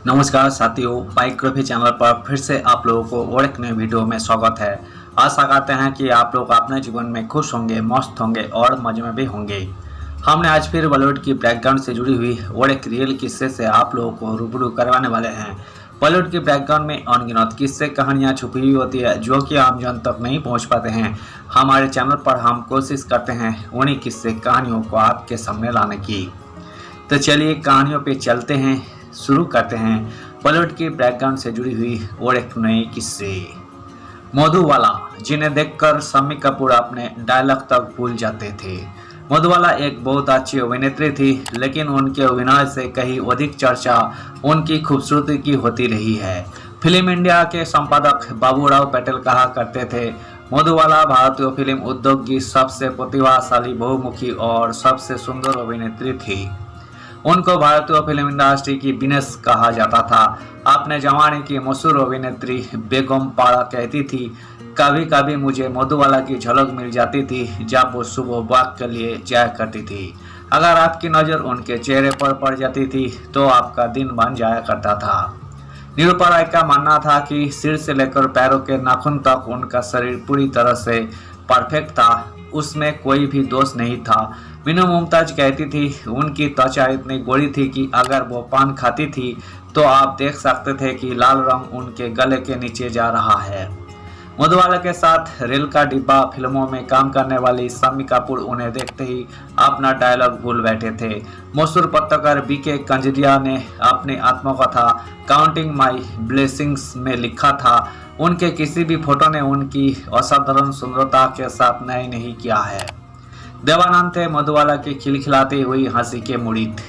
नमस्कार साथियों, bike channel पर फिर से आप लोगों को और एक नए वीडियो में स्वागत है। आशा करते हैं कि आप लोग अपने जीवन में खुश होंगे, मस्त होंगे और मजे में भी होंगे। हमने आज फिर बॉलीवुड की बैकग्राउंड से जुड़ी हुई और एक रियल किस्से से आप लोगों को रूबरू करवाने वाले हैं। बॉलीवुड की बैकग्राउंड में अनगिनत किस्से कहानियाँ छुपी हुई होती है जो कि आम जन तक नहीं पहुँच पाते हैं। हमारे चैनल पर हम कोशिश करते हैं उन्हीं किस्से कहानियों को आपके सामने लाने की। तो चलिए कहानियों पे चलते हैं, शुरू करते हैं बॉलीवुड की बैकग्राउंड से जुड़ी हुई और एक नए किस्से। मधुबाला, जिन्हें देखकर शम्मी कपूर अपने डायलॉग तक भूल जाते थे। मधुबाला एक बहुत अच्छी अभिनेत्री थी, लेकिन उनके अभिनय से कहीं अधिक चर्चा उनकी खूबसूरती की होती रही है। फिल्म इंडिया के संपादक बाबूराव पटेल कहा करते थे, मधुबाला भारतीय फिल्म उद्योग की सबसे प्रतिभाशाली, बहुमुखी और सबसे सुंदर अभिनेत्री थी। उनको भारतीय फिल्म इंडस्ट्री की विनेश कहा जाता था। अपने जमाने की मशहूर अभिनेत्री बेगम पारा कहती थी, कभी कभी मुझे मधुबाला की झलक मिल जाती थी जब वो सुबह वॉक के लिए जाया करती थी। अगर आपकी नज़र उनके चेहरे पर पड़ जाती थी तो आपका दिन बन जाया करता था। निरूपा राय का मानना था कि सिर से लेकर पैरों के नाखून तक उनका शरीर पूरी तरह से परफेक्ट था, उसमें कोई भी दोष नहीं था। मीनू मुमताज कहती थी, उनकी त्वचा इतनी गोरी थी कि अगर वो पान खाती थी तो आप देख सकते थे कि लाल रंग उनके गले के नीचे जा रहा है। मधुबाला के साथ रेल का डिब्बा फिल्मों में काम करने वाली शम्मी कपूर उन्हें देखते ही अपना डायलॉग भूल बैठे थे। मशहूर पत्रकार बीके कंजरिया ने अपनी आत्मकथा काउंटिंग माई ब्लेसिंग्स में लिखा था, उनके किसी भी फोटो ने उनकी असाधारण सुंदरता के साथ न्याय नहीं किया है। देवानंद थे मधुबाला की खिलखिलाती हुई हंसी के मुरीद।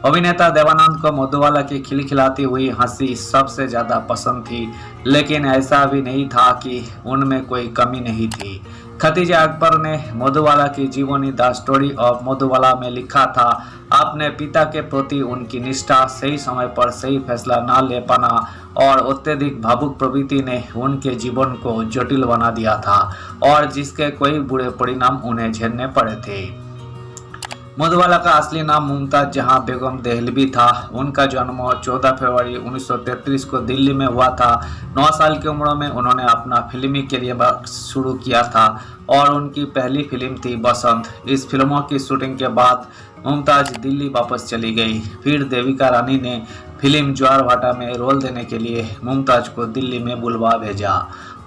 अभिनेता देवानंद को मधुबाला की खिलखिलाती हुई हंसी सबसे ज्यादा पसंद थी, लेकिन ऐसा भी नहीं था कि उनमें कोई कमी नहीं थी। खतीजा अकबर ने मधुबाला की जीवनी द स्टोरी ऑफ मधुबाला में लिखा था, अपने पिता के प्रति उनकी निष्ठा, सही समय पर सही फैसला न ले पाना और अत्यधिक भावुक प्रवृत्ति ने उनके जीवन को जटिल बना दिया था और जिसके कोई बुरे परिणाम उन्हें झेलने पड़े थे। मधुबाला का असली नाम मुमताज जहां बेगम देहलवी था। उनका जन्म 14 फरवरी 1933 को दिल्ली में हुआ था। 9 साल की उम्र में उन्होंने अपना फिल्मी करियर शुरू किया था और उनकी पहली फिल्म थी बसंत। इस फिल्मों की शूटिंग के बाद मुमताज दिल्ली वापस चली गई। फिर देविका रानी ने फिल्म ज्वार भाटा में रोल देने के लिए मुमताज को दिल्ली में बुलवा भेजा।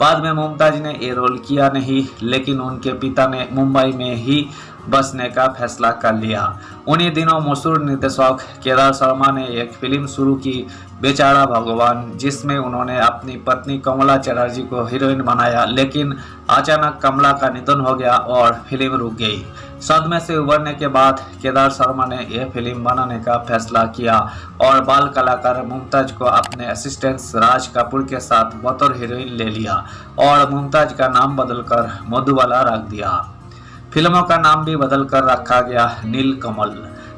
बाद में मुमताज ने ये रोल किया नहीं, लेकिन उनके पिता ने मुंबई में ही बसने का फैसला कर लिया। उन्हीं दिनों मशहूर निर्देशक केदार शर्मा ने एक फिल्म शुरू की, बेचारा भगवान, जिसमें उन्होंने अपनी पत्नी कमला चटर्जी को हीरोइन बनाया, लेकिन अचानक कमला का निधन हो गया और फिल्म रुक गई। सदमे से उबरने के बाद केदार शर्मा ने यह फिल्म बनाने का फैसला किया और बाल कलाकार मुमताज को अपने असिस्टेंट राज कपूर के साथ बतौर हीरोइन ले लिया और मुमताज का नाम बदलकर मधुबाला रख दिया। फिल्मों का नाम भी बदलकर रखा गया नीलकमल।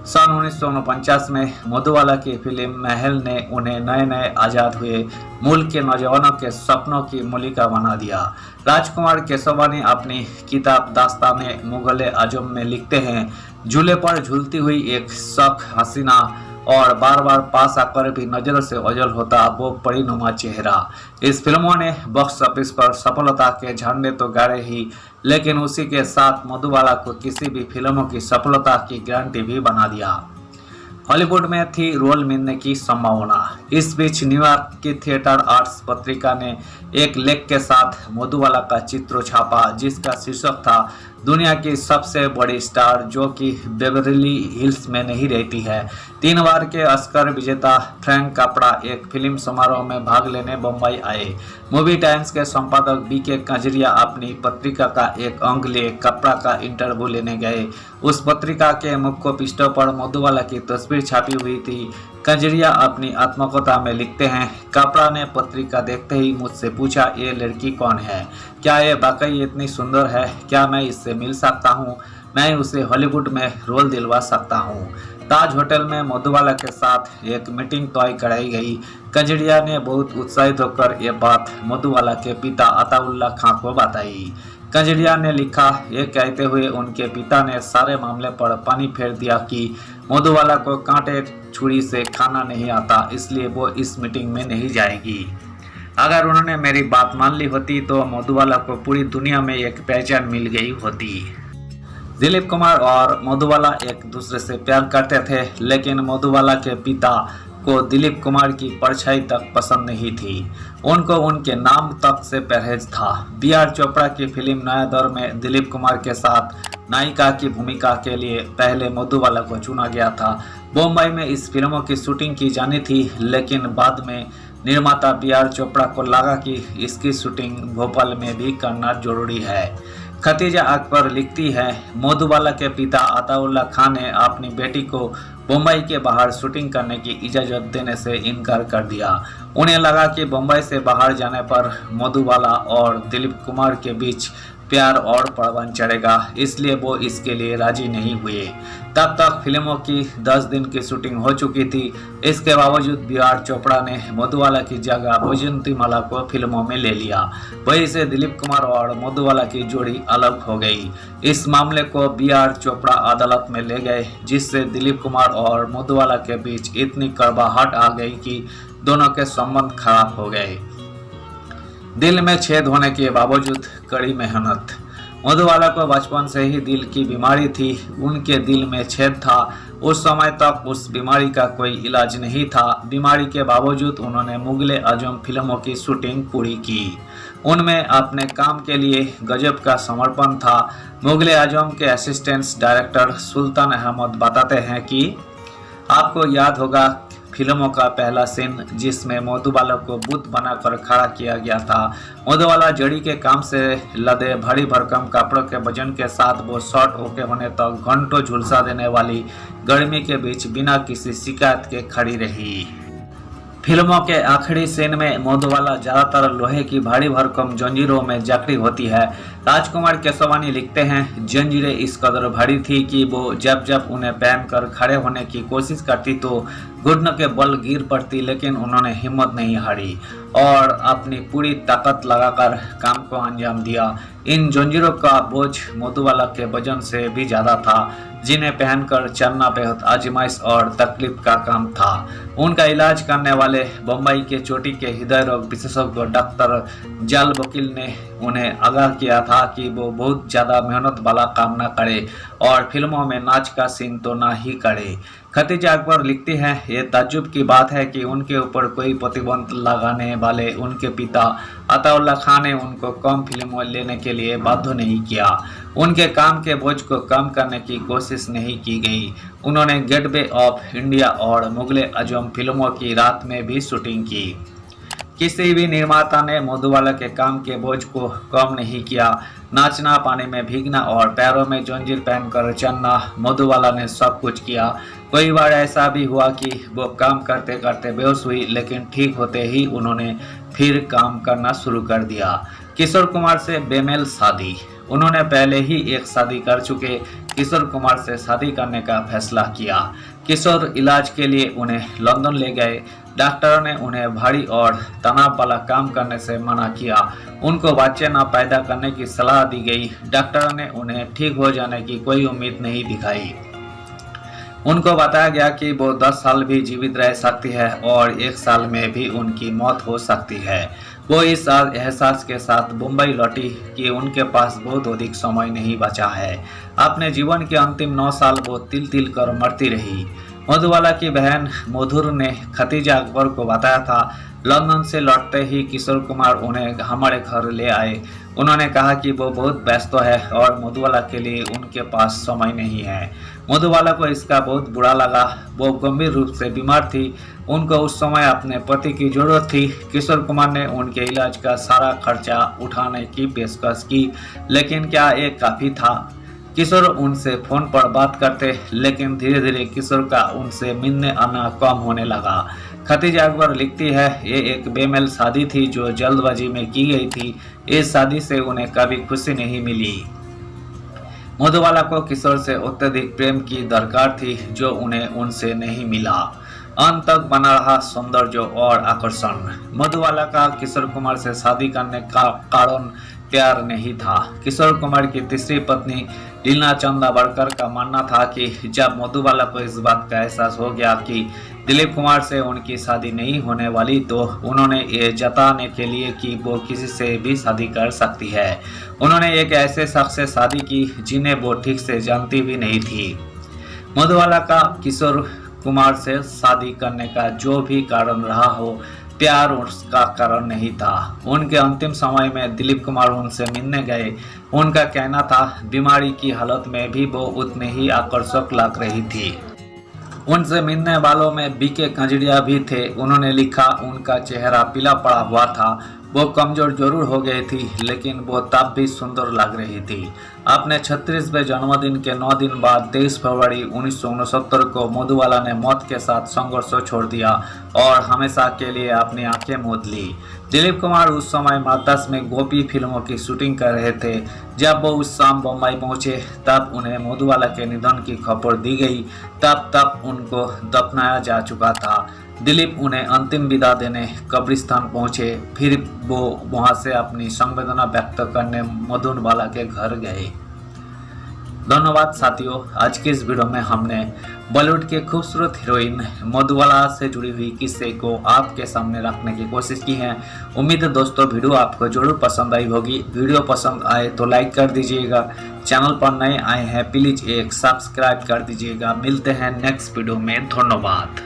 सन 1949 में मधुबाला की फिल्म महल ने उन्हें नए नए आज़ाद हुए मुल्क के नौजवानों के सपनों की मूलिका बना दिया। राजकुमार केशवानी अपनी किताब दास्ताने मुगल आजम में लिखते हैं, झूले पर झूलती हुई एक शख हसीना और बार बार पास आकर भी नजर से ओझल होता वो परिनुमा चेहरा। इस फिल्मों ने बॉक्स ऑफिस पर सफलता के झंडे तो गाड़े ही, लेकिन उसी के साथ मधुबाला को किसी भी फिल्मों की सफलता की गारंटी भी बना दिया। हॉलीवुड में थी रोल मिलने की संभावना। इस बीच न्यूयॉर्क की थिएटर आर्ट्स पत्रिका ने एक लेख के साथ मधुबाला का चित्र छापा, जिसका शीर्षक था, दुनिया की सबसे बड़ी स्टार जो कि बेवरली हिल्स में नहीं रहती है। 3 बार के ऑस्कर विजेता फ्रैंक कपड़ा एक फिल्म समारोह में भाग लेने बम्बई आए। मूवी टाइम्स के संपादक बीके कंजरिया अपनी पत्रिका का एक अंक ले कपड़ा का इंटरव्यू लेने गए। उस पत्रिका के मुख्य पृष्ठों पर मधुबाला की तस्वीर छापी हुई थी। कंजरिया अपनी आत्मकथा में लिखते हैं, कपड़ा ने पत्रिका देखते ही मुझसे पूछा, ये लड़की कौन है? क्या ये वाकई इतनी सुंदर है? क्या मैं इससे मिल सकता हूँ? मैं उसे हॉलीवुड में रोल दिलवा सकता हूँ। ताज होटल में मधुबाला के साथ एक मीटिंग तय कराई गई। कंजरिया ने बहुत उत्साहित होकर ये बात मधुबाला के पिता अताउल्ला खां को बताई। कंजरिया ने लिखा, ये कहते हुए उनके पिता ने सारे मामले पर पानी फेर दिया कि मधुबाला को कांटे छुरी से खाना नहीं आता, इसलिए वो इस मीटिंग में नहीं जाएगी। अगर उन्होंने मेरी बात मान ली होती तो मधुबाला को पूरी दुनिया में एक पहचान मिल गई होती। दिलीप कुमार और मधुबाला एक दूसरे से प्यार करते थे, लेकिन मधुबाला के पिता को दिलीप कुमार की परछाई तक पसंद नहीं थी। उनको उनके नाम तक से परहेज था। बी.आर. चोपड़ा की फिल्म नया दौर में दिलीप कुमार के साथ नायिका की भूमिका के लिए पहले मधुबाला को चुना गया था। मुंबई में इस फिल्मों की शूटिंग की जानी थी, लेकिन बाद में निर्माता बी.आर. चोपड़ा को लगा कि इसकी शूटिंग भोपाल में भी करना जरूरी है। खतीजा अकबर लिखती है, मधुबाला के पिता अताउल्ला खान ने अपनी बेटी को मुंबई के बाहर शूटिंग करने की इजाज़त देने से इनकार कर दिया। उन्हें लगा कि मुंबई से बाहर जाने पर मधुबाला और दिलीप कुमार के बीच प्यार और परवान चढ़ेगा, इसलिए वो इसके लिए राजी नहीं हुए। तब तक फिल्मों की 10 दिन की शूटिंग हो चुकी थी। इसके बावजूद बी.आर. चोपड़ा ने मधुबाला की जगह वैजयंतीमाला को फिल्मों में ले लिया। वहीं से दिलीप कुमार और मधुबाला की जोड़ी अलग हो गई। इस मामले को बी.आर. चोपड़ा अदालत में ले गए, जिससे दिलीप कुमार और मधुबाला के बीच इतनी कड़वाहट आ गई कि दोनों के संबंध खराब हो गए। दिल में छेद होने के बावजूद कड़ी मेहनत। मधुबाला को बचपन से ही दिल की बीमारी थी। उनके दिल में छेद था। उस समय तक उस बीमारी का कोई इलाज नहीं था। बीमारी के बावजूद उन्होंने मुगले आजम फिल्मों की शूटिंग पूरी की। उनमें अपने काम के लिए गजब का समर्पण था। मुगले आजम के असिस्टेंट डायरेक्टर सुल्तान अहमद बताते हैं कि आपको याद होगा फिल्मों का पहला सीन जिसमें मधुबाला को बुत बनाकर खड़ा किया गया था। मधुबाला जड़ी के काम से लदे भारी भरकम कपड़ों के वजन के साथ वो शॉर्ट ओके होने तक घंटों झुलसा देने वाली गर्मी के बीच बिना किसी शिकायत के खड़ी रही। फिल्मों के आखिरी सीन में मधुबाला ज्यादातर लोहे की भारी भरकम जंजीरों में जकड़ी होती है। राजकुमार केशवानी लिखते हैं, जंजीरें इस कदर भारी थी कि वो जब जब उन्हें पहनकर खड़े होने की कोशिश करती तो घुटनों के बल गिर पड़ती, लेकिन उन्होंने हिम्मत नहीं हारी और अपनी पूरी ताकत लगाकर काम को अंजाम दिया। इन जंजीरों का बोझ मधुबाला के वजन से भी ज्यादा था, जिन्हें पहनकर चलना बेहद आजमाइश और तकलीफ का काम था। उनका इलाज करने वाले मुंबई के चोटी के हृदय रोग विशेषज्ञ डॉक्टर जाल वकील ने उन्हें आगाह किया था कि वो बहुत ज़्यादा मेहनत वाला काम न करे और फिल्मों में नाच का सीन तो ना ही करे। खतीजा अकबर लिखती हैं, ये ताज्जुब की बात है कि उनके ऊपर कोई प्रतिबंध लगाने वाले उनके पिता अताउल्ला खान ने उनको कम फिल्मों लेने के लिए बाध्य नहीं किया। उनके काम के बोझ को कम करने की कोशिश नहीं की गई। उन्होंने गेटवे ऑफ इंडिया और मुगले आजम फिल्मों की रात में भी शूटिंग की। किसी भी निर्माता ने मधुबाला के काम के बोझ को कम नहीं किया। नाचना, पानी में भीगना और पैरों में जंजीर पहनकर चलना, मधुबाला ने सब कुछ किया। कई बार ऐसा भी हुआ कि वो काम करते करते बेहोश हुई, लेकिन ठीक होते ही उन्होंने फिर काम करना शुरू कर दिया। किशोर कुमार से बेमेल शादी। उन्होंने पहले ही एक शादी कर चुके किशोर कुमार से शादी करने का फैसला किया। किशोर इलाज के लिए उन्हें लंदन ले गए। डॉक्टरों ने उन्हें भारी और तनाव वाला काम करने से मना किया। उनको बच्चे न पैदा करने की सलाह दी गई। डॉक्टरों ने उन्हें ठीक हो जाने की कोई उम्मीद नहीं दिखाई। उनको बताया गया कि वो 10 साल भी जीवित रह सकती है और 1 साल में भी उनकी मौत हो सकती है। वो इस एहसास के साथ मुंबई लौटी कि उनके पास बहुत अधिक समय नहीं बचा है। अपने जीवन के अंतिम 9 साल वो तिल तिल कर मरती रही। मधुबाला की बहन मधुर ने खतीजा अकबर को बताया था। लंदन से लौटते ही किशोर कुमार उन्हें हमारे घर ले आए। उन्होंने कहा कि वो बहुत व्यस्त है और मधुबाला के लिए उनके पास समय नहीं है। मधुबाला को इसका बहुत बुरा लगा। वो गंभीर रूप से बीमार थी। उनको उस समय अपने पति की जरूरत थी। किशोर कुमार ने उनके इलाज का सारा खर्चा उठाने की पेशकश की, लेकिन क्या ये काफ़ी था? किशोर उनसे फोन पर बात करते, लेकिन धीरे धीरे किशोर का उनसे मिलने आना कम होने लगा। खतीजा अकबर लिखती है, ये एक बेमेल शादी थी जो जल्दबाजी में की गई थी। इस शादी से उन्हें कभी खुशी नहीं मिली। मधुबाला को किशोर से अत्यधिक प्रेम की दरकार थी जो उन्हें उनसे नहीं मिला। अंत तक बना रहा सौंदर्य और आकर्षण। मधुबाला का किशोर कुमार से शादी करने का कारण प्यार नहीं था। किशोर कुमार की तीसरी पत्नी लीना चंदावरकर का मानना था कि जब मधुबाला को इस बात का एहसास हो गया कि दिलीप कुमार से उनकी शादी नहीं होने वाली, तो उन्होंने ये जताने के लिए कि वो किसी से भी शादी कर सकती है, उन्होंने एक ऐसे शख्स से शादी की जिन्हें वो ठीक से जानती भी नहीं थी। मधुबाला का किशोर कुमार से शादी करने का जो भी कारण रहा हो, प्यार उसका कारण नहीं था। उनके अंतिम समय में दिलीप कुमार उनसे मिलने गए। उनका कहना था बीमारी की हालत में भी वो उतने ही आकर्षक लग रही थी। उनसे मिलने वालों में बीके कंजड़िया भी थे। उन्होंने लिखा, उनका चेहरा पीला पड़ा हुआ था, वो कमजोर जरूर हो गई थी, लेकिन वो तब भी सुंदर लग रही थी। अपने 36वें जन्मदिन के 9 दिन बाद 23 फरवरी 1969 को मधुबाला ने मौत के साथ संघर्ष छोड़ दिया और हमेशा के लिए अपनी आंखें मूंद ली। दिलीप कुमार उस समय मार्कस में गोपी फिल्मों की शूटिंग कर रहे थे। जब वो उस शाम बम्बई पहुंचे, तब उन्हें मधुबाला के निधन की खबर दी गई। तब उनको दफनाया जा चुका था। दिलीप उन्हें अंतिम विदा देने कब्रिस्तान पहुंचे, फिर वो वहां से अपनी संवेदना व्यक्त करने मधुबाला के घर गए। धन्यवाद साथियों, आज के इस वीडियो में हमने बॉलीवुड के खूबसूरत हीरोइन मधुबाला से जुड़ी हुई किस्से को आपके सामने रखने की कोशिश की है। उम्मीद है दोस्तों वीडियो आपको जरूर पसंद आई होगी। वीडियो पसंद आए तो लाइक कर दीजिएगा, चैनल पर नए आए हैं प्लीज एक सब्सक्राइब कर दीजिएगा। मिलते हैं नेक्स्ट वीडियो में, धन्यवाद।